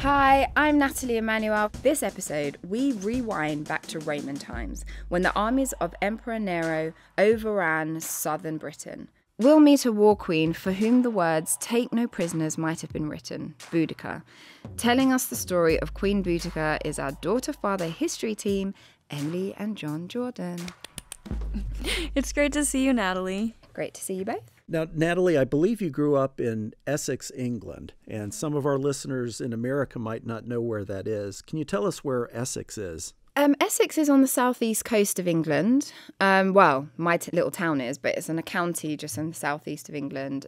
Hi, I'm Nathalie Emmanuel. This episode, we rewind back to Roman times, when the armies of Emperor Nero overran southern Britain. We'll meet a war queen for whom the words "take no prisoners" might have been written, Boudica. Telling us the story of Queen Boudica is our daughter-father history team, Emily and Jon Jordan. It's great to see you, Natalie. Great to see you both. Now, Natalie, I believe you grew up in Essex, England, and some of our listeners in America might not know where that is. Can you tell us where Essex is? Essex is on the southeast coast of England. Well, my little town is, but it's in a county just in the southeast of England.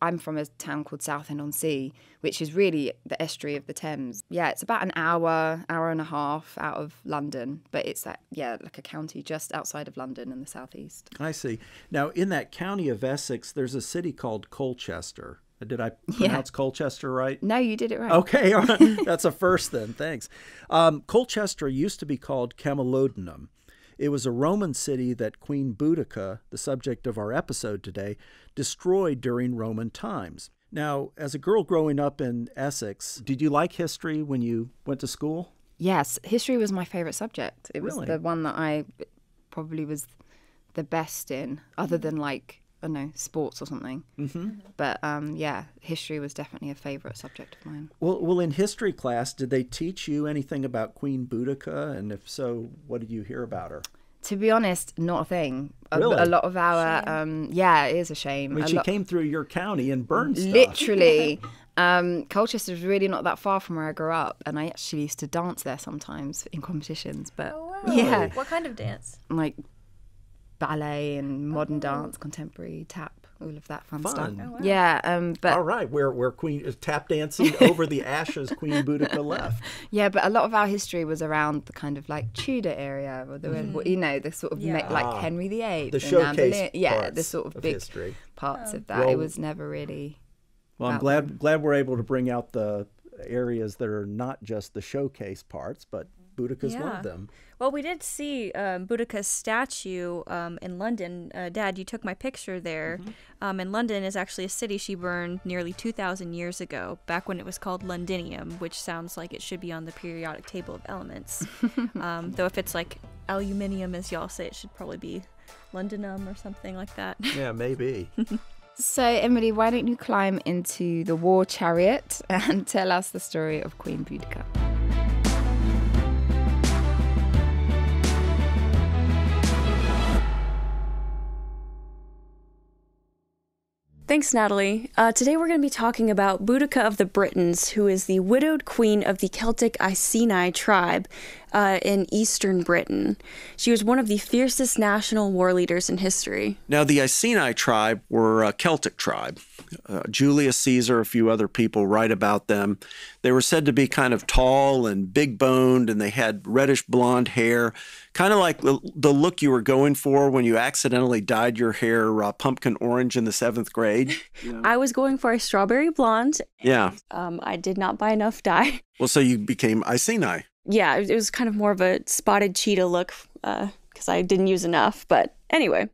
I'm from a town called Southend-on-Sea, which is really the estuary of the Thames. Yeah, it's about an hour and a half out of London, but it's like a county just outside of London in the southeast. I see. Now, in that county of Essex, there's a city called Colchester. Did I pronounce Colchester right? No, you did it right. Okay, all right. That's a first then. Thanks. Colchester used to be called Camalodunum. It was a Roman city that Queen Boudica, the subject of our episode today, destroyed during Roman times. Now, as a girl growing up in Essex, did you like history when you went to school? Yes, history was my favorite subject. It was Really? the one that I probably was the best in, other than sports or something. Mm-hmm. But history was definitely a favorite subject of mine. Well, in history class, did they teach you anything about Queen Boudica? And if so, what did you hear about her? To be honest, not a thing. Really? A lot of our, it is a shame. I mean, she came through your county and burned stuff. Literally. Colchester is really not that far from where I grew up, and I actually used to dance there sometimes in competitions. But yeah, What kind of dance? Like ballet and modern dance, contemporary tap, all of that fun stuff. Oh, wow. Yeah, but all right, where Queen is tap dancing over the ashes Queen Boudica left. Yeah, but a lot of our history was around the kind of like Tudor area, or the sort of like Henry VIII, the and showcase Anne Boleyn. Yeah, parts the sort of big history. parts of that. Well, it was never really. Well, I'm glad we're able to bring out the areas that are not just the showcase parts, but Boudica's one of them. Well, we did see Boudica's statue in London. Dad, you took my picture there. Mm-hmm. And London is actually a city she burned nearly 2,000 years ago, back when it was called Londinium, which sounds like it should be on the periodic table of elements. Though if it's like aluminium, as y'all say, it should probably be Londonum or something like that. Yeah, maybe. So, Emily, why don't you climb into the war chariot and tell us the story of Queen Boudica? Thanks, Natalie. Today we're going to be talking about Boudica of the Britons, who is the widowed queen of the Celtic Iceni tribe in eastern Britain. She was one of the fiercest national war leaders in history. Now, the Iceni tribe were a Celtic tribe. Julius Caesar, a few other people write about them. They were said to be kind of tall and big-boned, and they had reddish blonde hair, kind of like the look you were going for when you accidentally dyed your hair pumpkin orange in the 7th grade. Yeah. I was going for a strawberry blonde. Yeah. I did not buy enough dye. Well, so you became Iceni. Yeah, it was kind of more of a spotted cheetah look because I didn't use enough. But anyway,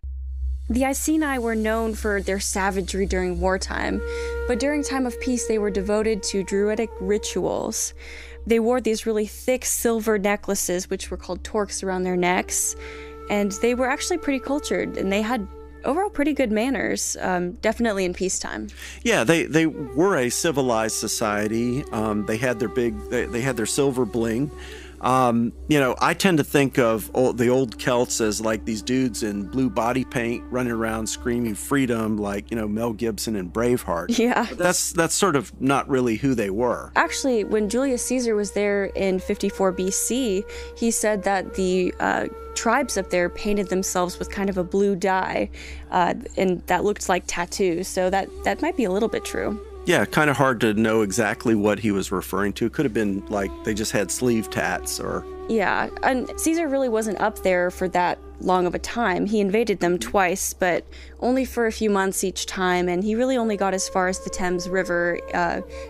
the Iceni were known for their savagery during wartime, but during time of peace, they were devoted to druidic rituals. They wore these really thick silver necklaces, which were called torques, around their necks, and they were actually pretty cultured, and they had overall pretty good manners, definitely in peacetime. Yeah, they were a civilized society. They had their silver bling. I tend to think of the old Celts as like these dudes in blue body paint running around screaming freedom, like, Mel Gibson and Braveheart. Yeah. But that's sort of not really who they were. Actually, when Julius Caesar was there in 54 BC, he said that the tribes up there painted themselves with kind of a blue dye, and that looked like tattoos, so that might be a little bit true. Yeah, kind of hard to know exactly what he was referring to. It could have been like they just had sleeve tats or... Yeah, and Caesar really wasn't up there for that long of a time. He invaded them twice, but only for a few months each time, and he really only got as far as the Thames River,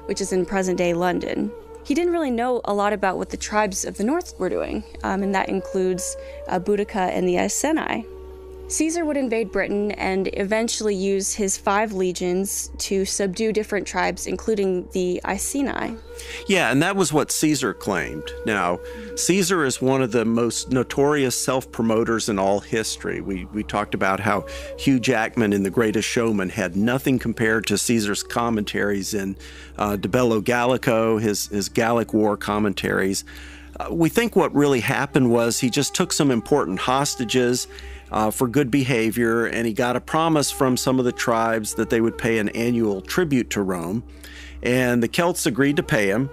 which is in present-day London. He didn't really know a lot about what the tribes of the north were doing, and that includes Boudica and the Iceni. Caesar would invade Britain and eventually use his 5 legions to subdue different tribes, including the Iceni. Yeah, and that was what Caesar claimed. Now, Caesar is one of the most notorious self-promoters in all history. We talked about how Hugh Jackman in The Greatest Showman had nothing compared to Caesar's commentaries in De Bello Gallico, his Gallic War commentaries. We think what really happened was he just took some important hostages for good behavior, and he got a promise from some of the tribes that they would pay an annual tribute to Rome. And the Celts agreed to pay him,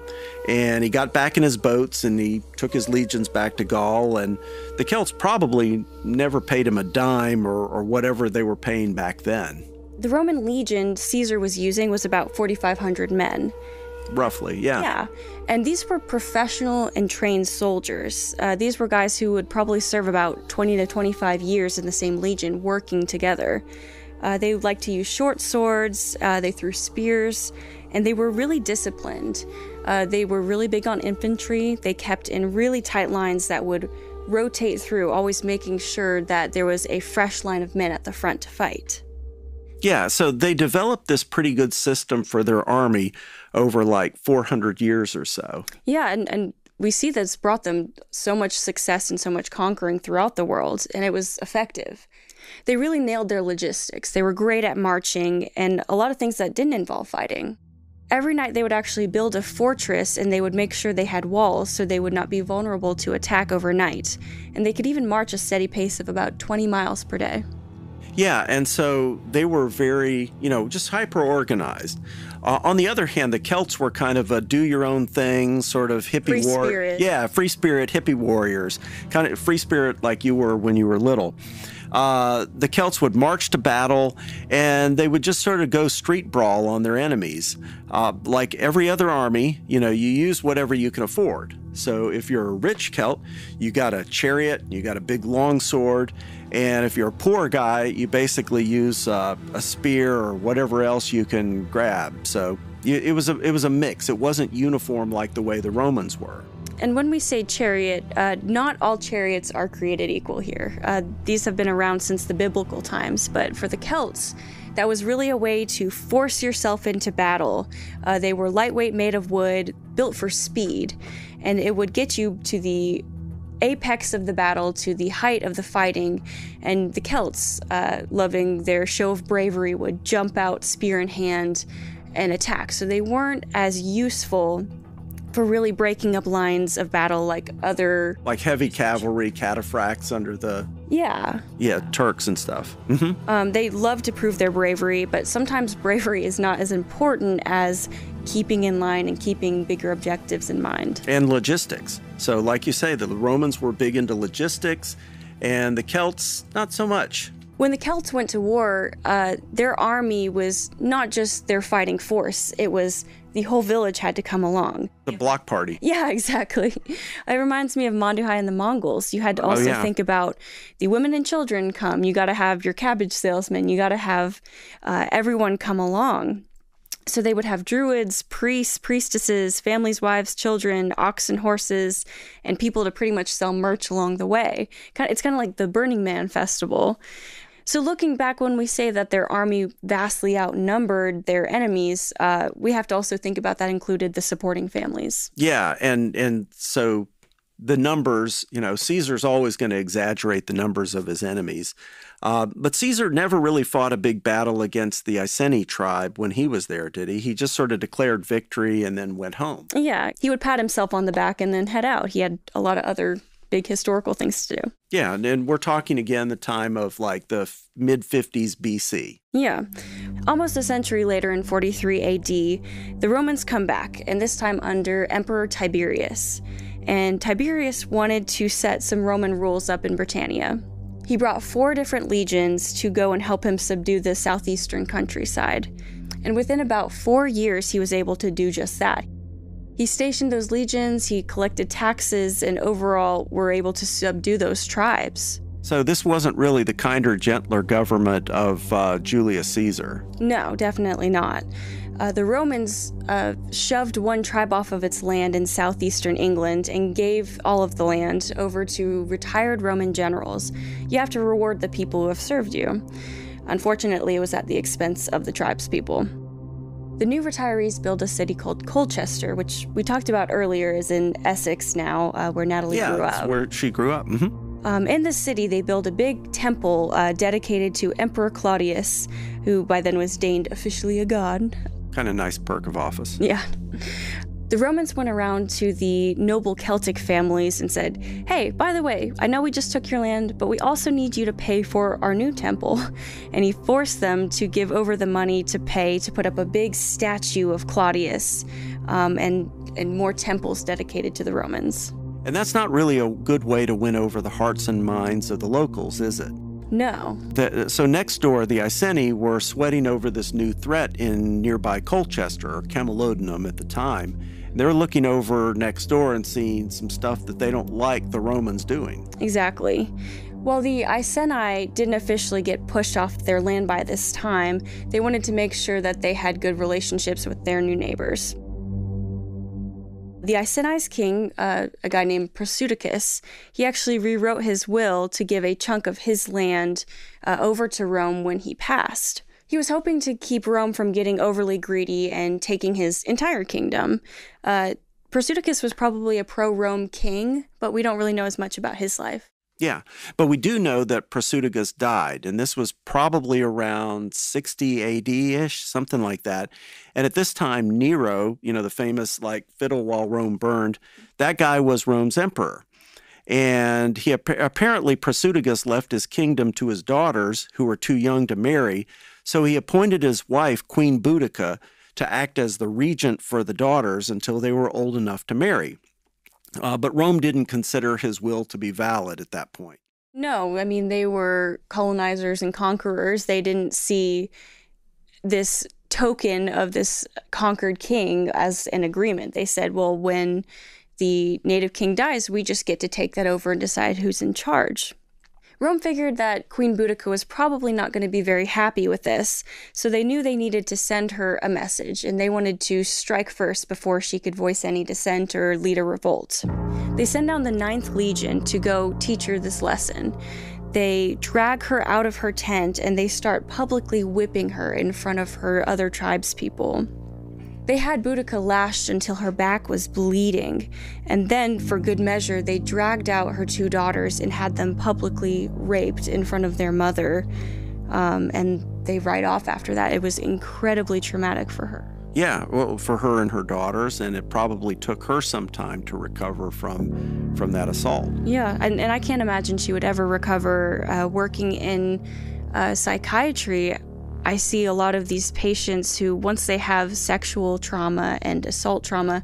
and he got back in his boats and he took his legions back to Gaul. And the Celts probably never paid him a dime or whatever they were paying back then. The Roman legion Caesar was using was about 4,500 men. Roughly, yeah. Yeah, and these were professional and trained soldiers. These were guys who would probably serve about 20 to 25 years in the same legion working together. They liked to use short swords, they threw spears, and they were really disciplined. They were really big on infantry. They kept in really tight lines that would rotate through, always making sure that there was a fresh line of men at the front to fight. Yeah, so they developed this pretty good system for their army over like 400 years or so. Yeah, and we see that's brought them so much success and so much conquering throughout the world, and it was effective. They really nailed their logistics. They were great at marching and a lot of things that didn't involve fighting. Every night they would actually build a fortress, and they would make sure they had walls so they would not be vulnerable to attack overnight. And they could even march a steady pace of about 20 miles per day. Yeah, and so they were very, just hyper-organized. On the other hand, the Celts were kind of a do-your-own-thing, sort of hippie Free spirit. Yeah, free spirit hippie warriors. Kind of free spirit like you were when you were little. The Celts would march to battle, and they would just sort of go street brawl on their enemies. Like every other army, you use whatever you can afford. So if you're a rich Celt, you got a chariot, you got a big long sword, and if you're a poor guy, you basically use a spear or whatever else you can grab. So it was a mix. It wasn't uniform like the way the Romans were. And when we say chariot, not all chariots are created equal here. These have been around since the biblical times, but for the Celts, that was really a way to force yourself into battle. They were lightweight, made of wood, built for speed, and it would get you to the apex of the battle, to the height of the fighting. And the Celts, loving their show of bravery, would jump out, spear in hand, and attack. So they weren't as useful for really breaking up lines of battle like other... Like heavy cavalry, cataphracts under the... Yeah, Turks and stuff. Mm-hmm. They love to prove their bravery, but sometimes bravery is not as important as keeping in line and keeping bigger objectives in mind. And logistics. So like you say, the Romans were big into logistics, and the Celts, not so much. When the Celts went to war, their army was not just their fighting force, it was the whole village had to come along. The block party. Yeah, exactly. It reminds me of Monduhai and the Mongols. You had to also think about the women and children come. You got to have your cabbage salesman. You got to have everyone come along. So they would have druids, priests, priestesses, families, wives, children, oxen, horses, and people to pretty much sell merch along the way. It's kind of like the Burning Man festival. So looking back, when we say that their army vastly outnumbered their enemies, we have to also think about that included the supporting families. Yeah, and so the numbers, Caesar's always going to exaggerate the numbers of his enemies. But Caesar never really fought a big battle against the Iceni tribe when he was there, did he? He just sort of declared victory and then went home. Yeah, he would pat himself on the back and then head out. He had a lot of other big historical things to do. Yeah, and we're talking again the time of like the mid-50s BC. Yeah. Almost a century later in 43 AD, the Romans come back, and this time under Emperor Tiberius. And Tiberius wanted to set some Roman rules up in Britannia. He brought 4 different legions to go and help him subdue the southeastern countryside. And within about 4 years, he was able to do just that. He stationed those legions, he collected taxes, and overall were able to subdue those tribes. So this wasn't really the kinder, gentler government of Julius Caesar. No, definitely not. The Romans shoved one tribe off of its land in southeastern England and gave all of the land over to retired Roman generals. You have to reward the people who have served you. Unfortunately, it was at the expense of the tribespeople. The new retirees built a city called Colchester, which we talked about earlier is in Essex now, where Nathalie grew up. Yeah, that's where she grew up. Mm-hmm. In the city, they built a big temple dedicated to Emperor Claudius, who by then was deemed officially a god. Kind of nice perk of office. Yeah. The Romans went around to the noble Celtic families and said, hey, by the way, I know we just took your land, but we also need you to pay for our new temple. And he forced them to give over the money to pay to put up a big statue of Claudius and more temples dedicated to the Romans. And that's not really a good way to win over the hearts and minds of the locals, is it? No. So next door, the Iceni were sweating over this new threat in nearby Colchester, or Camalodunum at the time. They're looking over next door and seeing some stuff that they don't like the Romans doing. Exactly. While the Iceni didn't officially get pushed off their land by this time, they wanted to make sure that they had good relationships with their new neighbors. The Iceni's king, a guy named Prasutagus, he actually rewrote his will to give a chunk of his land over to Rome when he passed. He was hoping to keep Rome from getting overly greedy and taking his entire kingdom. Prasutagus was probably a pro-Rome king, but we don't really know as much about his life. Yeah, but we do know that Prasutagus died, and this was probably around 60 AD-ish, something like that. And at this time, Nero, the famous, fiddle while Rome burned, that guy was Rome's emperor. And he apparently, Prasutagus left his kingdom to his daughters, who were too young to marry, so he appointed his wife, Queen Boudica, to act as the regent for the daughters until they were old enough to marry. But Rome didn't consider his will to be valid at that point. No, I mean, they were colonizers and conquerors. They didn't see this token of this conquered king as an agreement. They said, well, when the native king dies, we just get to take that over and decide who's in charge. Rome figured that Queen Boudica was probably not going to be very happy with this, so they knew they needed to send her a message, and they wanted to strike first before she could voice any dissent or lead a revolt. They send down the 9th Legion to go teach her this lesson. They drag her out of her tent, and they start publicly whipping her in front of her other tribespeople. They had Boudica lashed until her back was bleeding, and then, for good measure, they dragged out her 2 daughters and had them publicly raped in front of their mother, and they ride off after that. It was incredibly traumatic for her. Yeah, well, for her and her daughters, and it probably took her some time to recover from that assault. Yeah, and I can't imagine she would ever recover working in psychiatry. I see a lot of these patients who, once they have sexual trauma and assault trauma,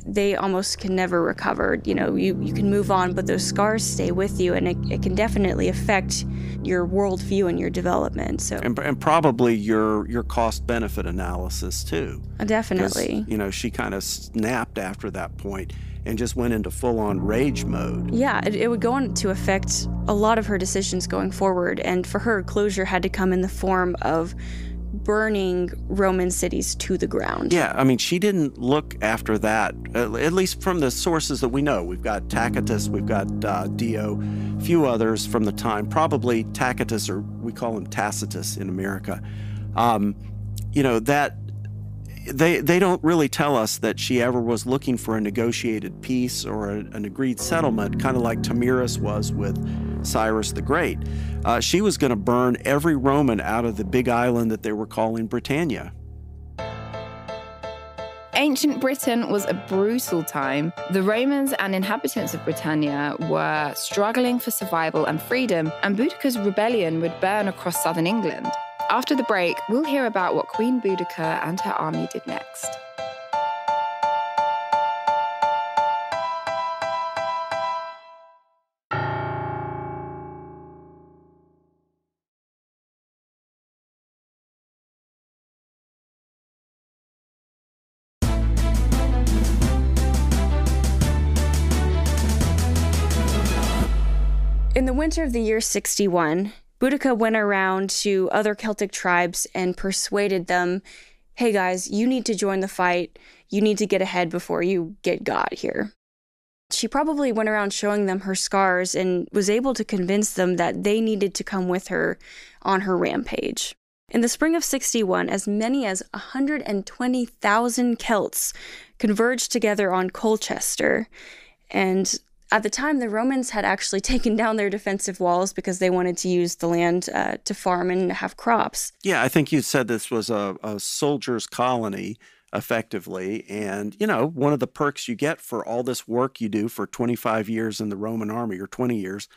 they almost can never recover. You can move on, but those scars stay with you, and it can definitely affect your worldview and your development. So, and probably your cost-benefit analysis, too. Definitely. She kind of snapped after that point and just went into full-on rage mode. Yeah, it would go on to affect a lot of her decisions going forward, and for her, closure had to come in the form of burning Roman cities to the ground. Yeah, I mean, she didn't look after that, at least from the sources that we know. We've got Tacitus, we've got Dio, a few others from the time, probably Tacitus, or we call him Tacitus in America. That they don't really tell us that she ever was looking for a negotiated peace or an agreed settlement, kind of like Tamiris was with Cyrus the Great. She was going to burn every Roman out of the big island that they were calling Britannia. Ancient Britain was a brutal time. The Romans and inhabitants of Britannia were struggling for survival and freedom, and Boudica's rebellion would burn across southern England. After the break, we'll hear about what Queen Boudica and her army did next. In the winter of the year 61, Boudica went around to other Celtic tribes and persuaded them, hey guys, you need to join the fight. You need to get ahead before you get got here. She probably went around showing them her scars and was able to convince them that they needed to come with her on her rampage. In the spring of 61, as many as 120,000 Celts converged together on Colchester. And at the time, the Romans had actually taken down their defensive walls because they wanted to use the land to farm and have crops. Yeah, I think you said this was a soldier's colony, effectively. And, you know, one of the perks you get for all this work you do for 25 years in the Roman army, or 20 years,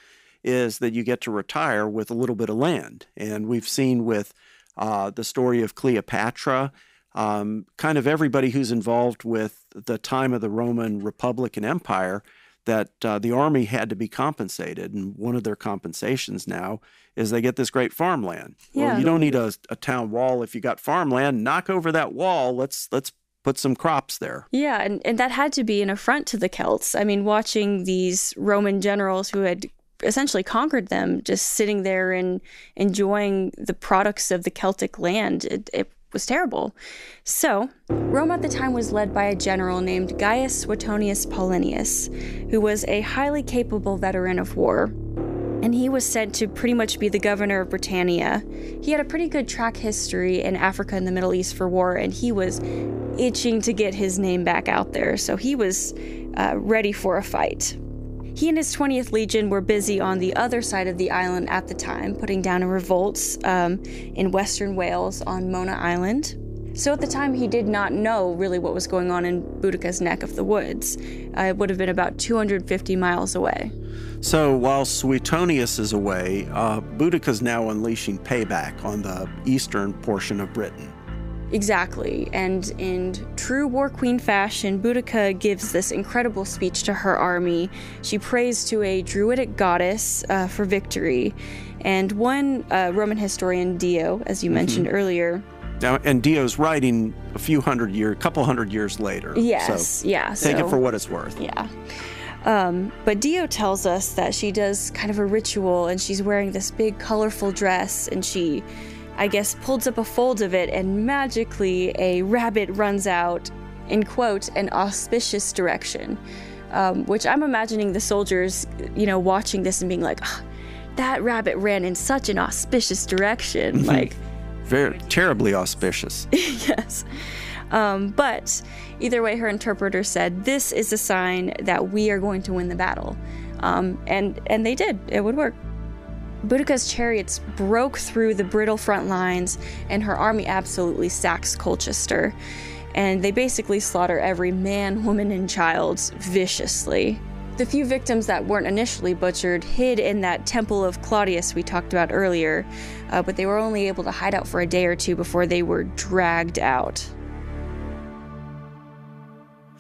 is that you get to retire with a little bit of land. And we've seen with the story of Cleopatra, kind of everybody who's involved with the time of the Roman Republic and Empire, that the army had to be compensated. And one of their compensations now is they get this great farmland. Yeah. Well, you don't need a town wall. If you got farmland, knock over that wall. Let's put some crops there. Yeah, and that had to be an affront to the Celts. I mean, watching these Roman generals who had essentially conquered them, just sitting there and enjoying the products of the Celtic land, it was terrible. So, Rome at the time was led by a general named Gaius Suetonius Paulinius, who was a highly capable veteran of war. And he was said to pretty much be the governor of Britannia. He had a pretty good track history in Africa and the Middle East for war, and he was itching to get his name back out there, so he was ready for a fight. He and his 20th Legion were busy on the other side of the island at the time, putting down a revolt in Western Wales on Mona Island. So at the time, he did not know really what was going on in Boudica's neck of the woods. It would have been about 250 miles away. So while Suetonius is away, Boudica's now unleashing payback on the eastern portion of Britain. Exactly, and in true War Queen fashion, Boudica gives this incredible speech to her army. She prays to a druidic goddess for victory, and one Roman historian, Dio, as you mentioned earlier. Now, and Dio's writing a couple hundred years later. Yes, so yeah. Take it for what it's worth. Yeah. But Dio tells us that she does kind of a ritual, and she's wearing this big colorful dress, and she, I guess, pulls up a fold of it, and magically a rabbit runs out in, quote, an auspicious direction, which I'm imagining the soldiers, watching this and being like, oh, that rabbit ran in such an auspicious direction. Like, very terribly auspicious. Yes. But either way, her interpreter said, this is a sign that we are going to win the battle. And they did. It would work. Boudica's chariots broke through the brittle front lines, and her army absolutely sacks Colchester. And they basically slaughter every man, woman, and child viciously. The few victims that weren't initially butchered hid in that temple of Claudius we talked about earlier, but they were only able to hide out for a day or two before they were dragged out.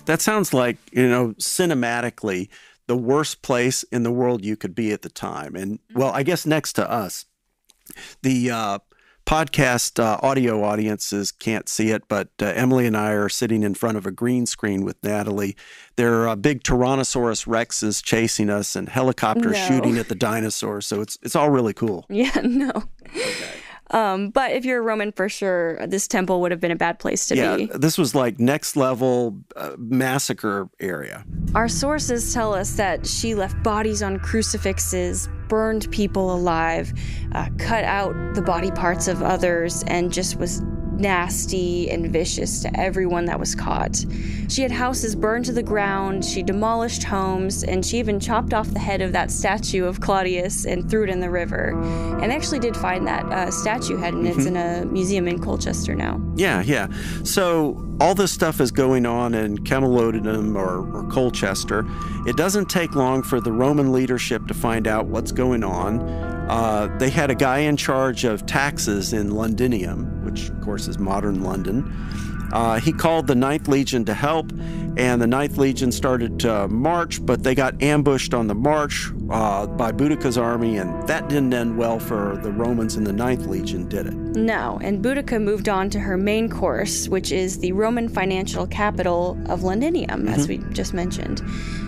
That sounds like, cinematically, the worst place in the world you could be at the time. And, well, I guess next to us, the podcast audio audiences can't see it, but Emily and I are sitting in front of a green screen with Nathalie. There are big Tyrannosaurus Rexes chasing us and helicopters shooting at the dinosaurs. So it's all really cool. Yeah, no. Okay. But if you're a Roman, for sure, this temple would have been a bad place to be. Yeah, this was like next level massacre area. Our sources tell us that she left bodies on crucifixes, burned people alive, cut out the body parts of others, and just was nasty and vicious to everyone that was caught. She had houses burned to the ground, she demolished homes, and she even chopped off the head of that statue of Claudius and threw it in the river. And I actually did find that statue head, and it's in a museum in Colchester now. Yeah. So all this stuff is going on in Camalodunum or Colchester. It doesn't take long for the Roman leadership to find out what's going on. They had a guy in charge of taxes in Londinium, which of course is modern London. He called the 9th Legion to help, and the 9th Legion started to march, but they got ambushed on the march by Boudica's army, and that didn't end well for the Romans in the 9th Legion, did it? No, and Boudica moved on to her main course, which is the Roman financial capital of Londinium, as we just mentioned.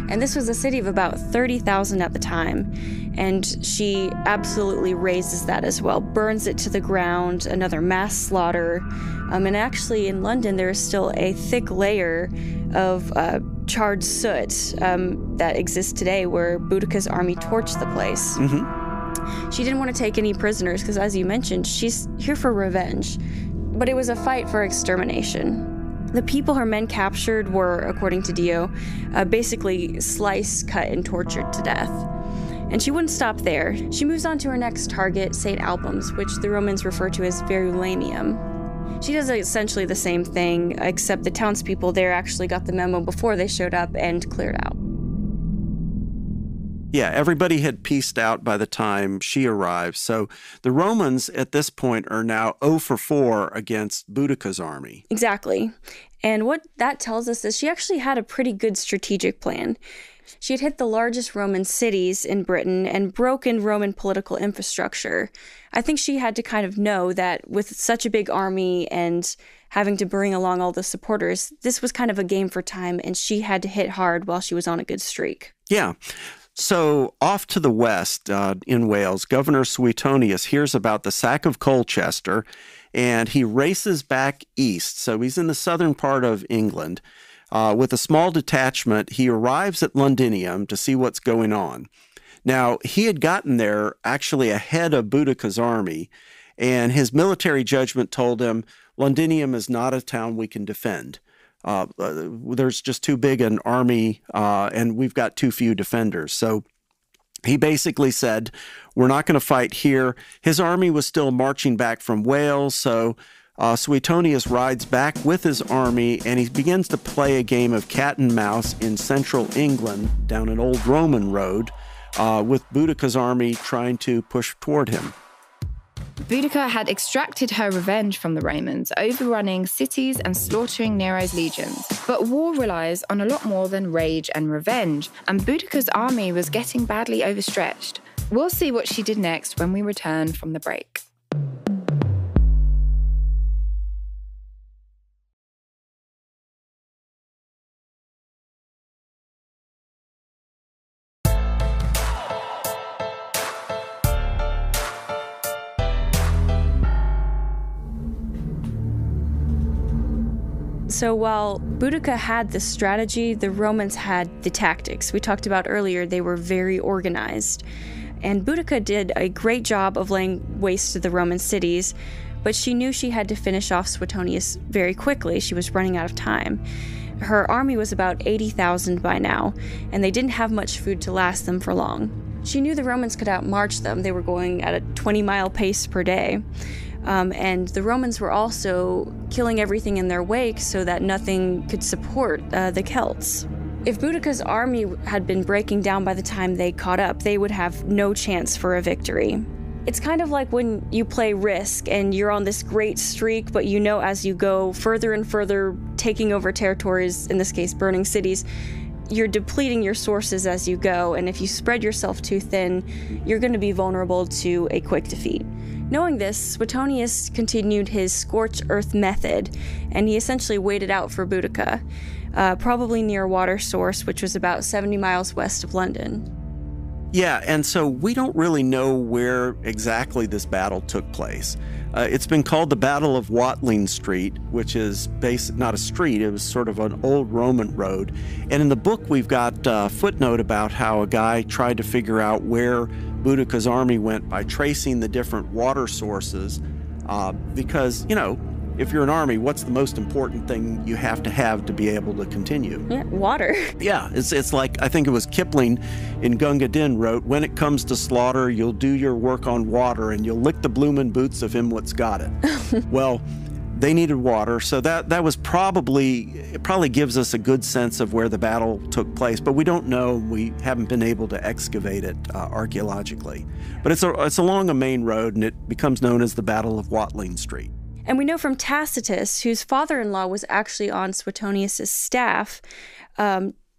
And this was a city of about 30,000 at the time. And she absolutely razes that as well, burns it to the ground, another mass slaughter. And actually in London, there is still a thick layer of charred soot that exists today where Boudica's army torched the place. Mm-hmm. She didn't want to take any prisoners because, as you mentioned, she's here for revenge. But it was a fight for extermination. The people her men captured were, according to Dio, basically sliced, cut, and tortured to death. And she wouldn't stop there. She moves on to her next target, St. Albans, which the Romans refer to as Verulamium. She does essentially the same thing, except the townspeople there actually got the memo before they showed up and cleared out. Yeah, everybody had pieced out by the time she arrived. So the Romans at this point are now 0 for 4 against Boudica's army. Exactly. And what that tells us is she actually had a pretty good strategic plan. She had hit the largest Roman cities in Britain and broken Roman political infrastructure. I think she had to kind of know that with such a big army and having to bring along all the supporters, this was kind of a game for time, and she had to hit hard while she was on a good streak. Yeah. So off to the west in Wales, Governor Suetonius hears about the sack of Colchester, and he races back east. So he's in the southern part of England. With a small detachment, he arrives at Londinium to see what's going on. Now, he had gotten there actually ahead of Boudica's army, and his military judgment told him, Londinium is not a town we can defend. There's just too big an army, and we've got too few defenders. So he basically said, we're not going to fight here. His army was still marching back from Wales, so Suetonius rides back with his army, and he begins to play a game of cat and mouse in central England down an old Roman road, with Boudica's army trying to push toward him. Boudica had extracted her revenge from the Romans, overrunning cities and slaughtering Nero's legions. But war relies on a lot more than rage and revenge, and Boudica's army was getting badly overstretched. We'll see what she did next when we return from the break. So while Boudica had the strategy, the Romans had the tactics. We talked about earlier, they were very organized. And Boudica did a great job of laying waste to the Roman cities, but she knew she had to finish off Suetonius very quickly. She was running out of time. Her army was about 80,000 by now, and they didn't have much food to last them for long. She knew the Romans could outmarch them. They were going at a 20-mile pace per day. And the Romans were also killing everything in their wake so that nothing could support the Celts. If Boudica's army had been breaking down by the time they caught up, they would have no chance for a victory. It's kind of like when you play Risk and you're on this great streak, but you know as you go further and further, taking over territories, in this case burning cities, you're depleting your sources as you go, and if you spread yourself too thin, you're going to be vulnerable to a quick defeat. Knowing this, Suetonius continued his scorched earth method, and he essentially waited out for Boudica, probably near a water source, which was about 70 miles west of London. Yeah, and so we don't really know where exactly this battle took place. It's been called the Battle of Watling Street, which is not a street, it was sort of an old Roman road. And in the book, we've got a footnote about how a guy tried to figure out where Boudica's army went by tracing the different water sources, because, if you're an army, what's the most important thing you have to be able to continue? Yeah, water. Yeah, it's like, I think it was Kipling in Gunga Din wrote, when it comes to slaughter, you'll do your work on water and you'll lick the bloomin' boots of him what's got it. Well, they needed water, so that was it probably gives us a good sense of where the battle took place, but we don't know. We haven't been able to excavate it archaeologically. But it's along a main road, and it becomes known as the Battle of Watling Street. And we know from Tacitus, whose father-in-law was actually on Suetonius' staff,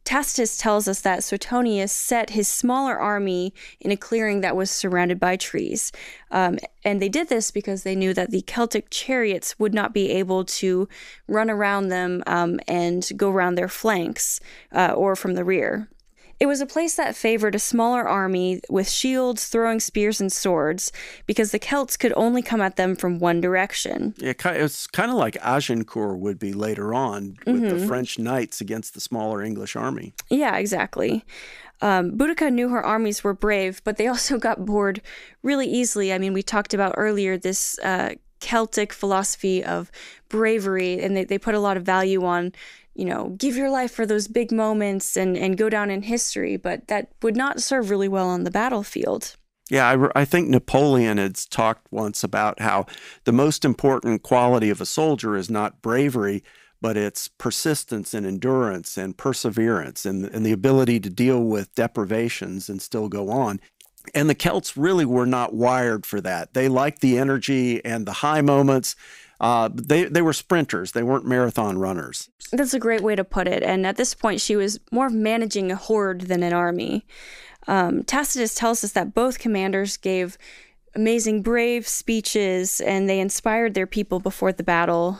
Tacitus tells us that Suetonius set his smaller army in a clearing that was surrounded by trees. And they did this because they knew that the Celtic chariots would not be able to run around them and go around their flanks or from the rear. It was a place that favored a smaller army with shields, throwing spears and swords, because the Celts could only come at them from one direction. Yeah, it's kind of like Agincourt would be later on with the French knights against the smaller English army. Yeah, exactly. Boudica knew her armies were brave, but they also got bored really easily. I mean, we talked about earlier this Celtic philosophy of bravery, and they put a lot of value on, give your life for those big moments and go down in history, but that would not serve really well on the battlefield. Yeah, I think Napoleon had talked once about how the most important quality of a soldier is not bravery, but it's persistence and endurance and perseverance and the ability to deal with deprivations and still go on. And the Celts really were not wired for that. They liked the energy and the high moments. They were sprinters. They weren't marathon runners. That's a great way to put it. And at this point, she was more of managing a horde than an army. Tacitus tells us that both commanders gave amazing, brave speeches, and they inspired their people before the battle.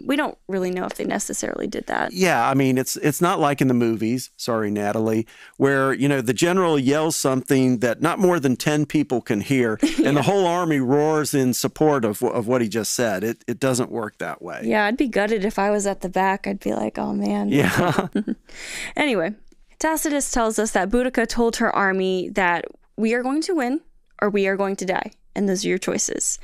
We don't really know if they necessarily did that. Yeah, I mean, it's not like in the movies, sorry, Natalie, where, the general yells something that not more than 10 people can hear, and the whole army roars in support of what he just said. It doesn't work that way. Yeah, I'd be gutted if I was at the back. I'd be like, oh, man. Yeah. Anyway, Tacitus tells us that Boudica told her army that we are going to win or we are going to die. And those are your choices.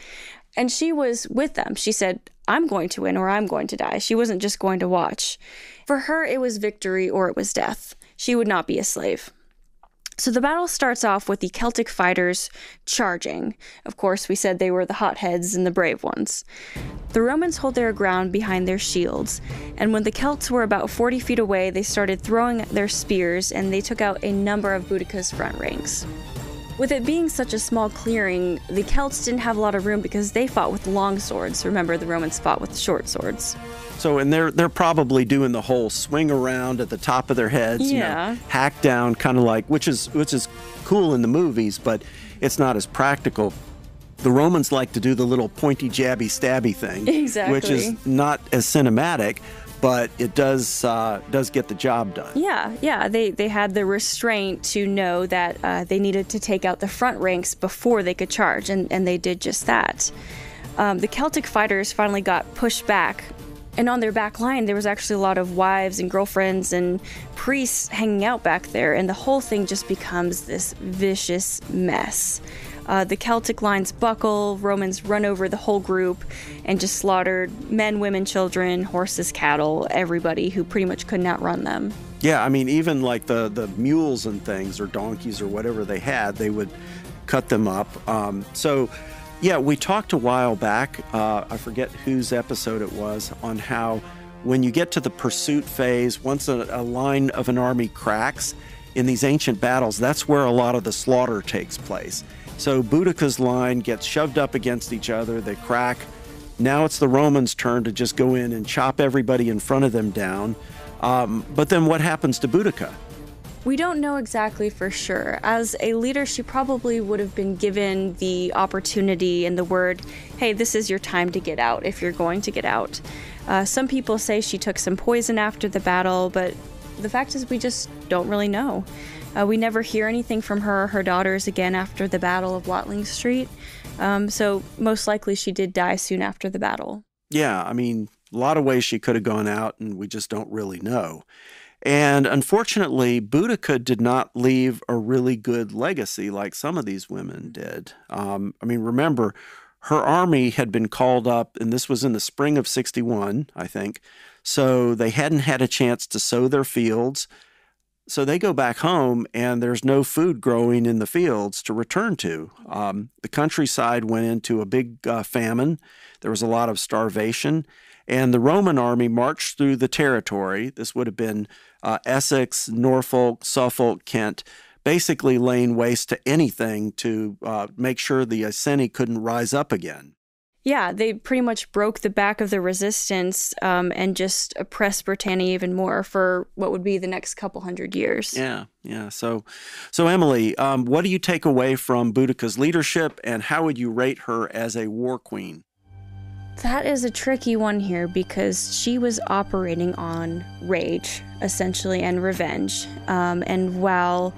And she was with them. She said, I'm going to win or I'm going to die. She wasn't just going to watch. For her, it was victory or it was death. She would not be a slave. So the battle starts off with the Celtic fighters charging. Of course, we said they were the hotheads and the brave ones. The Romans hold their ground behind their shields. And when the Celts were about 40 feet away, they started throwing their spears and they took out a number of Boudica's front ranks. With it being such a small clearing, the Celts didn't have a lot of room because they fought with long swords. Remember, the Romans fought with short swords. So, and they're probably doing the whole swing around at the top of their heads, hack down, kind of like, which is cool in the movies, but it's not as practical. The Romans like to do the little pointy, jabby, stabby thing, exactly, which is not as cinematic, but it does get the job done. Yeah. They had the restraint to know that they needed to take out the front ranks before they could charge, and they did just that. The Celtic fighters finally got pushed back, and on their back line, there was actually a lot of wives and girlfriends and priests hanging out back there, and the whole thing just becomes this vicious mess. The Celtic lines buckle, Romans run over the whole group and just slaughtered men, women, children, horses, cattle, everybody who pretty much couldn't outrun them. Yeah, I mean, even like the mules and things or donkeys or whatever they had, they would cut them up. Yeah, we talked a while back, I forget whose episode it was, on how when you get to the pursuit phase, once a line of an army cracks, in these ancient battles, that's where a lot of the slaughter takes place. So Boudica's line gets shoved up against each other, they crack. Now it's the Romans' turn to just go in and chop everybody in front of them down. But then what happens to Boudica? We don't know exactly for sure. As a leader, she probably would have been given the opportunity and the word, hey, this is your time to get out if you're going to get out. Some people say she took some poison after the battle, but the fact is we just don't really know. We never hear anything from her or her daughters again after the Battle of Watling Street. So most likely she did die soon after the battle. Yeah, I mean, a lot of ways she could have gone out and we just don't really know. And unfortunately, Boudica did not leave a really good legacy like some of these women did. I mean, remember, her army had been called up, and this was in the spring of 61, I think. So they hadn't had a chance to sow their fields. So they go back home, and there's no food growing in the fields to return to. The countryside went into a big famine. There was a lot of starvation. And the Roman army marched through the territory. This would have been Essex, Norfolk, Suffolk, Kent, basically laying waste to anything to make sure the Iceni couldn't rise up again. Yeah, they pretty much broke the back of the resistance and just oppressed Britannia even more for what would be the next couple hundred years. Yeah. So Emily, what do you take away from Boudica's leadership, and how would you rate her as a war queen? That is a tricky one here because she was operating on rage, essentially, and revenge. And while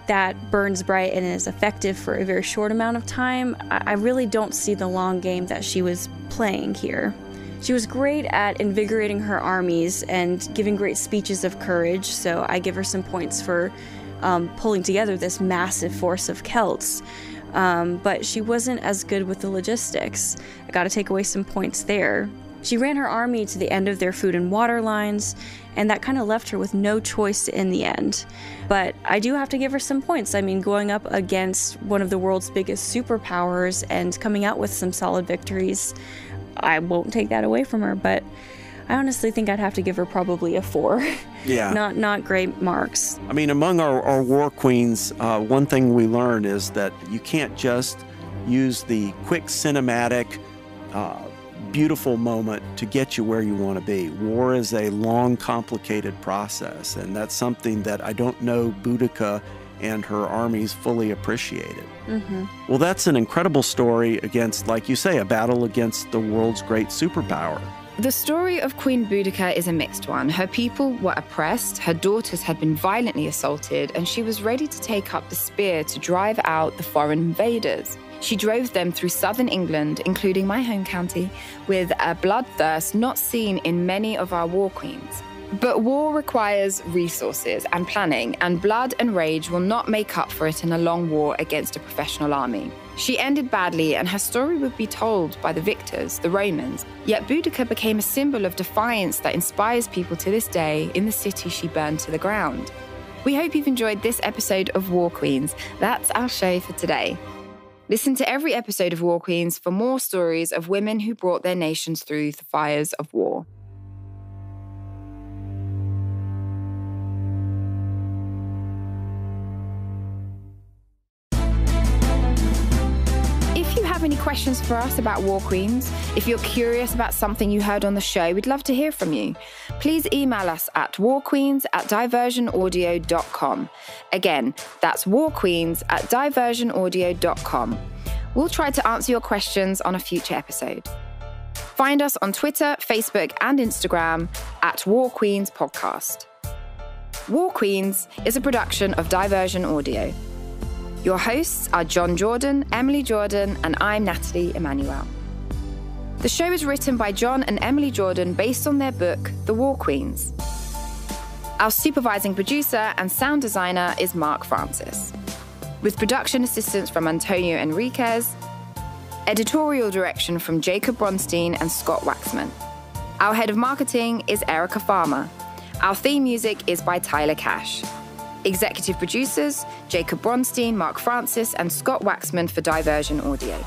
that burns bright and is effective for a very short amount of time, I really don't see the long game that she was playing here. She was great at invigorating her armies and giving great speeches of courage, so I give her some points for pulling together this massive force of Celts. But she wasn't as good with the logistics. I gotta take away some points there. She ran her army to the end of their food and water lines, and that kind of left her with no choice in the end. But I do have to give her some points. I mean, going up against one of the world's biggest superpowers and coming out with some solid victories, I won't take that away from her, but I honestly think I'd have to give her probably a 4. Yeah. Not great marks. I mean, among our war queens, one thing we learned is that you can't just use the quick cinematic, beautiful moment to get you where you want to be. War is a long, complicated process, and that's something that I don't know Boudica and her armies fully appreciated. Mm-hmm. Well, that's an incredible story against, like you say, a battle against the world's great superpower. The story of Queen Boudica is a mixed one. Her people were oppressed, her daughters had been violently assaulted, and she was ready to take up the spear to drive out the foreign invaders. She drove them through southern England, including my home county, with a bloodthirst not seen in many of our war queens. But war requires resources and planning, and blood and rage will not make up for it in a long war against a professional army. She ended badly, and her story would be told by the victors, the Romans. Yet Boudica became a symbol of defiance that inspires people to this day in the city she burned to the ground. We hope you've enjoyed this episode of War Queens. That's our show for today. Listen to every episode of War Queens for more stories of women who brought their nations through the fires of war. If you have any questions for us about War Queens, if you're curious about something you heard on the show, we'd love to hear from you. Please email us at warqueens@diversionaudio.com. Again, that's warqueens@diversionaudio.com. We'll try to answer your questions on a future episode. Find us on Twitter, Facebook, and Instagram at War Queens Podcast. War Queens is a production of Diversion Audio. Your hosts are Jon Jordan, Emily Jordan, and I'm Nathalie Emmanuel. The show is written by Jon and Emily Jordan based on their book, The War Queens. Our supervising producer and sound designer is Mark Francis, with production assistance from Antonio Enriquez, editorial direction from Jacob Bronstein and Scott Waxman. Our head of marketing is Erica Farmer. Our theme music is by Tyler Cash. Executive producers, Jacob Bronstein, Mark Francis, and Scott Waxman for Diversion Audio.